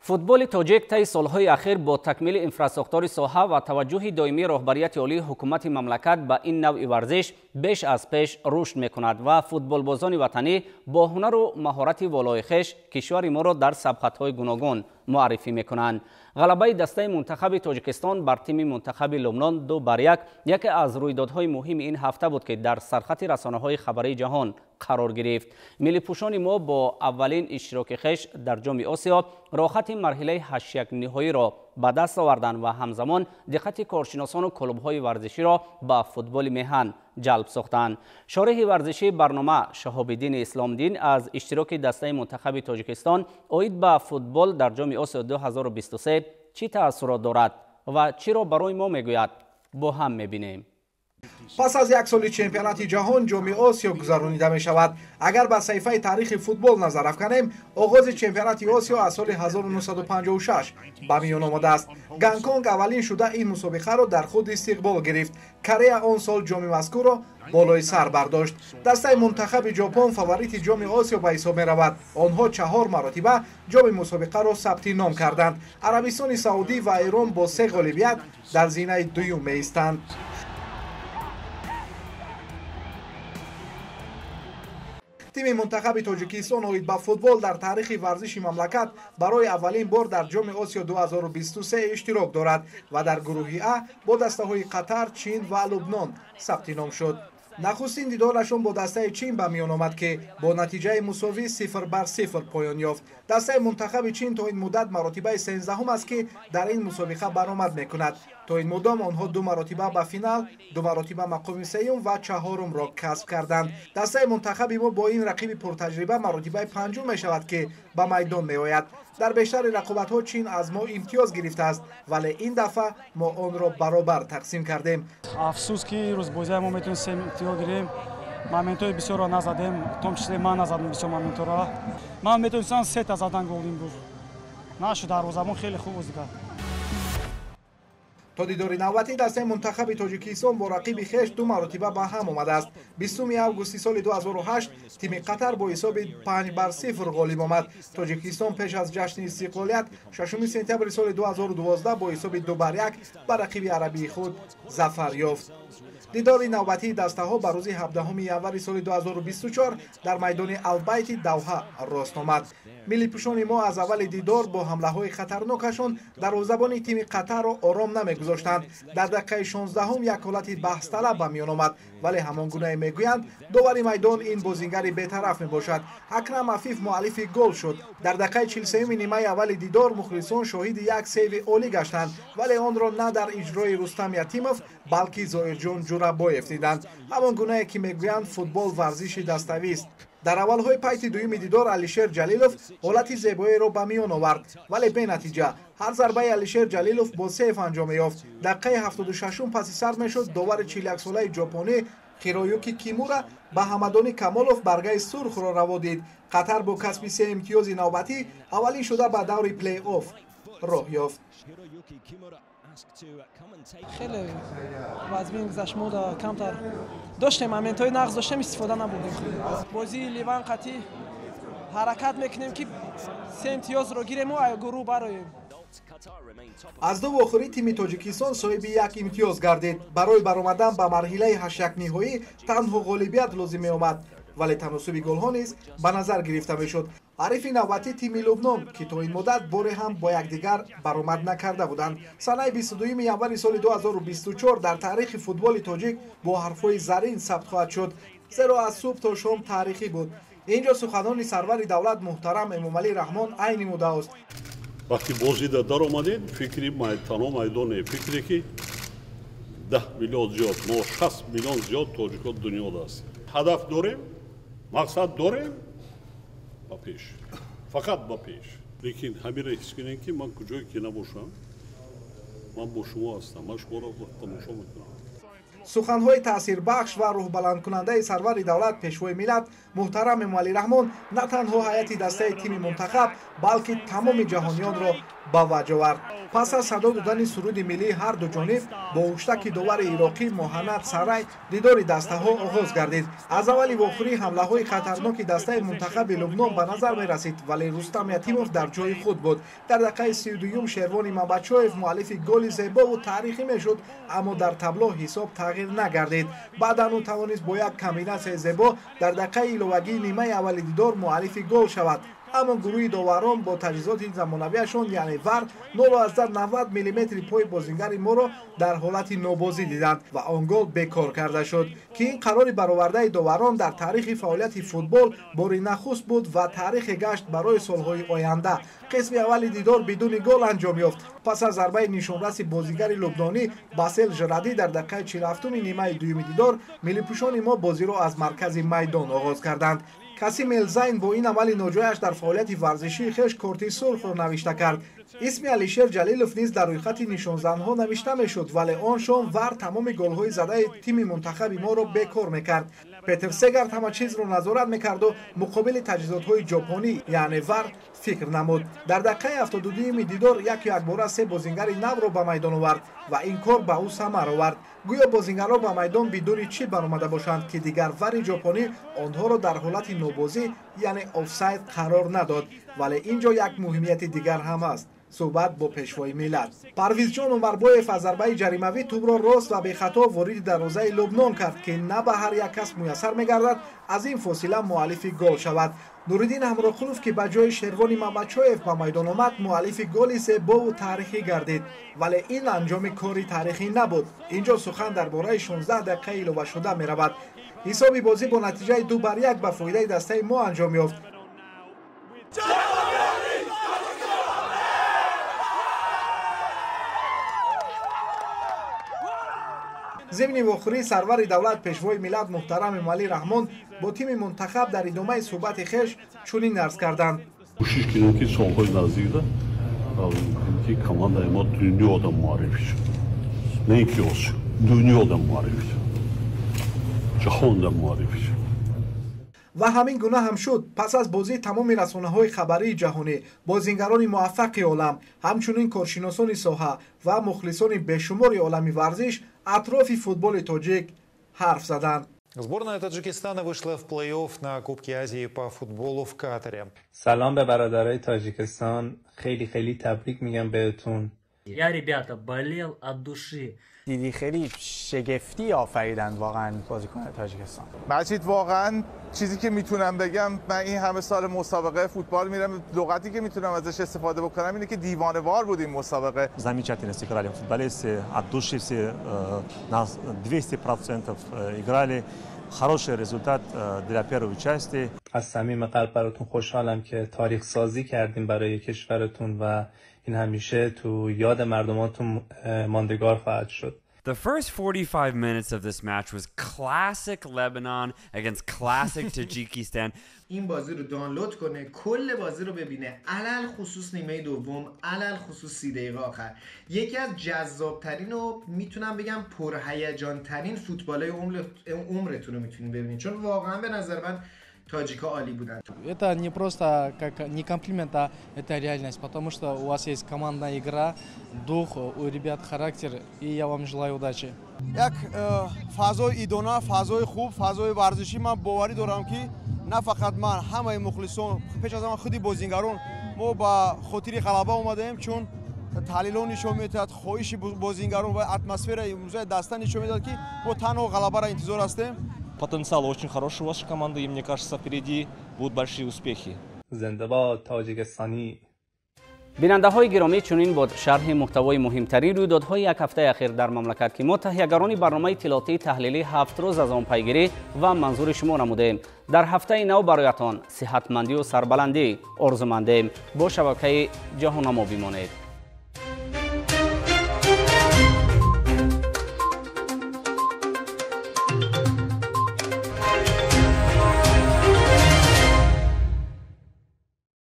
فوتبال تاجیک طی سالهای اخیر با تکمیل انفراستراکچور ساحه و توجه دائمی راهبریت عالی حکومت مملکت به این نوع ورزش بیش از پیش رشد میکند و فوتبالبازان وطنی با هنر و مهارت والای خویش کشور ما را در سبقت‌های گوناگون معرفی میکنند. غلبه دسته منتخب تاجیکستان بر تیم منتخب لبنان 2-1 یکی از رویدادهای مهم این هفته بود که در سرخط رسانه‌های خبری جهان قرار گرفت. ملی پوشان ما با اولین اشتراک خویش در جام آسیا راحت مرحله 8-1 نهایی را به دست آوردند و همزمان دقت کارشناسان و کلوب‌های ورزشی را به فوتبال میهن جلب ساختند. شارح ورزشی برنامه شهاب‌الدین اسلامدین از اشتراک دسته منتخب تاجیکستان عاید به فوتبال در جام آسیا 2023 چی تأثیرات دارد و چی را برای ما میگوید با هم میبینیم. پس از یک سال چمپیونات جهان جام آسیا گذرانیده می شود. اگر به صحیفه تاریخ فوتبال نظر افکنیم، آغاز چمپیونات آسیا از سال 1956 به میان آمده است. گانکونگ اولین شده این مسابقه را در خود استقبال گرفت. کره آن سال جام مذکور را بالای سر برداشت. دسته منتخب ژاپن فاوریت جام آسیا به حساب می رود. آنها 4 مرتبه جام مسابقه را ثبت نام کردند. عربستان سعودی و ایران با 3 غالبیت در زینه دوم می ایستند. تیم منتخب تاجیکستان عاید به فوتبال در تاریخ ورزش مملکت برای اولین بار در جام آسیا 2023 اشتراک دارد و در گروه ا با دسته‌های قطر، چین و لبنان ثبت نام شد. نخستین دیدارشان با دسته چین به میان آمد که با نتیجه مساوی 0-0 پایان یافت. دسته منتخب چین تا این مدت مراتبه 13 است که در این مسابقه برآمد میکند. تا این مدام آنها 2 مرتبه به فینال، 2 مرتبه مقام سوم و 4م را کسب کردند. دسته منتخب ما با این رقیب پرتجربه مرتبه 5 می شود که به میدان می آید. در بیشتر رقابت ها چین از ما امتیاز گرفته است، ولی این دفعه ما آن را برابر تقسیم کردیم. افسوس که روز بازی ما میتونیم امتیاز گیریم. моментҳои бисёрро назадем, в том числе ман назадам бисёр моментҳоро. Ман метавонистам 3 та задан гол имрӯз. Нашуд дарвозабон хеле хуб бозӣ кард. تا دیداری نوبتی دسته منتخب تاجیکستان با رقیب خویش 2 مرتبه به هم آمده است. 20 آگوست سال 2008 تیم قطر با حساب 5-0 غالب آمد. تاجیکستان پیش از جشن استقلالیت 6 سپتامبر سال 2012 با حساب 2-1 بر رقیب عربی خود ظفر یافت. دیدار نوبتی دسته ها بر روز 17 ژانویه سال 2024 در میدان البیت دوحه راست آمد. ملی پوشان ما از اول دیدار با حمله های خطرناکشان دروازه‌بان تیم قطر را آرام نمیگذاشتند. در دقیقه 16 یک حالت بحث طلب به میان آمد، ولی همان گونه میگویند داور میدان این بازیگر بی‌طرف میباشد. اکرم عفیف مؤلف گل شد. در دقیقه 43 نیمه اول دیدار مخلصان شاهد یک سیو عالی گشتند، ولی آن را نه در اجرای رستم یتیموف بلکه ظاهرجان جورابایف دیدند. همان گونه که میگویند فوتبال ورزش دستوی است. در اولهای پیت دوم دیدار علیشیر جلیلوف حالت زیبایی را به میان آورد، ولی به نتیجه هر ضربه علیشیر جلیلوف با سیف انجام یافت. دقیقه 76 پس سر میشد داور 41 ساله ژاپنی هیرویوکی کیمورا به همدان کمالوف برگه سرخ را روا دید. قطر با کسب 3 امتیاز نوبتی اولین شده به دور پلی آف راه یافت. خیلی وزبین گذشت ما کمتر داشتیم، момент‌های نقض داشتیم استفاده نبردیم. بازی لیوان قطعی حرکت میکنیم که 3 امتیاز رو گیریم و گروه برایم. از دو آخری تیم تاجیکستان صاحب 1 امتیاز گردید. برای برآمدن به مرحله 8-1 نهایی تنها غالبیت لازم می آمد، ولی تناسب گل ها نیز به نظر گرفته میشد. حریف نوبتی تیم لبنان که تا این مدت بار هم با یکدیگر برآمد نکرده بودند، سنه 22 ژانویه سال 2024 در تاریخ فوتبال تاجیک با حرفهای زرین ثبت خواهد شد، زیرا از صبح تا شام تاریخی بود. اینجا سخنان سرور دولت محترم امامعلی رحمان عین مدعا است. وقتی بازیده در آمدید فکری تنها میدانه فکری که 10 میلیون زیاد ما 60 میلیون زیاد تاجیکان دنیا است. هدف داریم، مقصد داریم، با پیش فقط با پیش. لیکن همین را حس کنین که من کجایی که نباشم من با شما هستم، من شما را تماشا میکنم. سخنهای تأثیر بخش و روح بلند کننده سرور دولت پیشوای ملت محترم امامعلی رحمان نه تنها هیئت دسته تیم منتخب بلکه تمام جهانیان را به وجه آورد. پس از صدا دادن سرود ملی هر دو جانب با هشتک داور عراقی محمد سرای دیدار دسته ها آغاز گردید. از اولی و آخری حمله های خطرناک دسته منتخب لبنان به نظر می رسید، ولی رستم یتیموف در جای خود بود. در دقیقه 32 شروان مامباچوف مؤلف گل زیبا و تاریخی میشد، اما در تابلو حساب تغییر نگردید. بعدا او توانست با یک کامبیناسیون زیبا در دقیقه ایلوگی نیمه اولی دیدار مؤلف گل شود. اما گروه داوران با تجهیزات زمانویشان یعنی ور 0.90 میلیمتر پای بازیگر ما را در حالت نابازی دیدند و آن گل بیکار کرده شد که این قرار برآورده داوران در تاریخ فعالیت فوتبال باری نخست بود و تاریخ گشت برای سالهای آینده. قسم اول دیدار بدون گل انجام یافت. پس از ضربه نشانرس بازیگر لبنانی باسل ژرادی در دقیقه 47 نیمه دوم دیدار ملی‌پوشان ما بازی را از مرکز میدان آغاز کردند. کاسیم الزین با این عمل ناجایش در فعالیت ورزشی خویش کارت سرخ را نوشته کرد. اسم علیشیر جلیلوف نیز در روی خط نشانزنها نوشته میشد، ولی آن شام ور تمام گل‌های زده تیم منتخب ما را بیکار میکرد. پتر سگرت همه چیز را نظارت میکرد و مقابل تجهیزات‌های ژاپنی یعنی ور فکر نمود. در دقیقه 72 دیدار یک باره سه بازیگر نو را به میدان آورد و این کار به او ثمر آورد. گویا بازیگران به میدان بدون چی برآمده باشند که دیگر ور ژاپنی آنها را در حالت نوبازی یعنی آفساید قرار نداد. ولی اینجا یک مهمیت دیگر هم است. صحبت با پیشوای ملت. پرویز جان عمربایف از ضربه جریمه‌ای توپ را راست و به خطا وارد دروازه لبنان کرد که نه به هر یک کس میسر میگردد از این فاصله مؤلف گل شود. نورالدین همراخلوف که به جای شروان مامباچوف به میدان آمد مؤلف گل زیبا و تاریخی گردید، ولی این انجام کاری تاریخی نبود. اینجا سخن درباره 16 دقیقه اضافه شده می رود. حساب بازی با نتیجه 2-1 به فایده دسته ما انجام یافت. ضمن واخری سرور دولت پیشوای ملت محترم ملی رحمان با تیم منتخب در ادامه صحبت خویش چنین عرض کردند: کوشش کردیم که سالهای نزدیک اینکه کماندای ما دنیادا معرفی شد، نه اینکه آسیا، دنیادا معرفی شد، جهاندا معرفی شد. و همین گونه هم شد. پس از بازی تمام رسانه‌های خبری جهانی، بازیگران موفق عالم، همچنین کارشناسان ساحه و مخلصان بیشمار عالم ورزش اطراف فوتبال تاجیک حرف زدند. Сборная Таджикистана вышла в плей-офф на Кубке Азии по футболу в Катаре. سلام به برادرای تاجیکستان، خیلی تبریک میگم بهتون. Я, ребята, болел от души. دیدی خیلی شگفتی آفریدند واقعا بازیکن تاجیکستان. مجید واقعا چیزی که میتونم بگم، من این همه سال مسابقه فوتبال میرم، لغتی که میتونم ازش استفاده بکنم اینه که دیوانه‌وار بود این مسابقه. Замечательно сыграли футболисты, от души все, нас 200% играли. Хороший результат для первой части. از صمیم قلب براتون خوشحالم که تاریخ سازی کردیم برای کشورتون و این همیشه تو یاد مردماتون ماندگار خواهد شد. The first 45 minutes of this match was classic Lebanon against classic Tajikistan. این بازی رو دانلود کنه، کل بازی رو ببینه، علل خصوص نیمه دوم، علل خصوص 30 دقیقه آخر. یکی از جذابترین و میتونم بگم پرهیجان ترین فوتبالای عمرتون رو میتونید ببینید، چون واقعا به نظر من таджика عالی بودن. Это не просто не комплимент, а это реальность, потому что у вас есть командная игра, дух, у ребят характер, и я вам желаю удачи. یک فضای ایدونا، فضای خوب، فضای ورزشی من باوری دارم که نه فقط من، همه مخلصان، پیش از همه خودی بازیگران ما با خاطر غلبه اومدیم، چون تحلیلون نشون میداد، خواهش بازیگران و اتمسفر امروز دسته نشون میداد که ما تنها غلبه را انتظار هستیم. Потенциал очень хороший у вашей команды, и мне кажется, впереди будут большие успехи. زنده باد تاجیکستانی. بیننده های گرامی، چنین بود شرح محتوای مهمترین رویدادهای یک هفته اخیر در مملکت که ما تهیه‌گران برنامه اطلاعاتی تحلیلی 7 روز از آن پیگیری و منظور شما نمودیم. در هفته نو برایتان صحتمندی و سربلندی آرزو مندیم. با شبکه جهان‌نما بمانید.